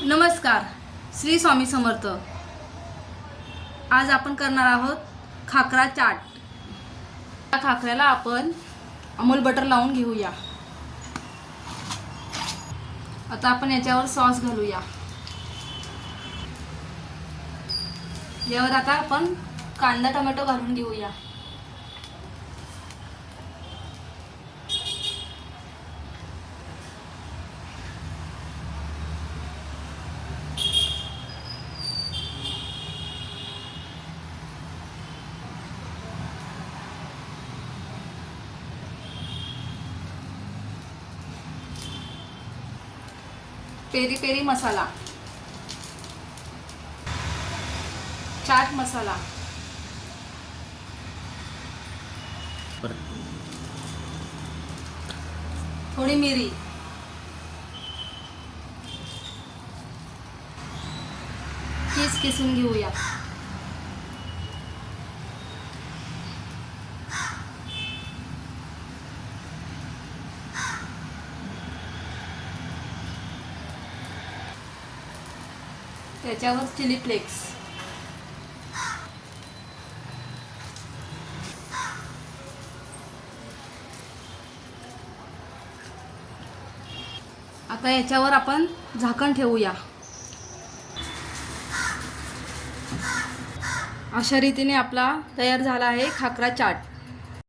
नमस्कार, श्री स्वामी समर्थ। आज आपण करणार आहोत खाकरा चाट। या खाकऱ्याला आपण अमूल बटर लावून घेऊया। आता आपण याच्यावर सॉस घालूया। यावर आता आपण कांदा टोमॅटो घालून घेऊया। पेरी पेरी मसाला, चाट मसाला, थोडी मिरी, किसून घेऊया। त्याच्यावर चिली फ्लेक्स, आता याच्यावर आपण झाकण ठेवूया। अशा रीतीने आपला तयार झाला आहे खाकरा चाट।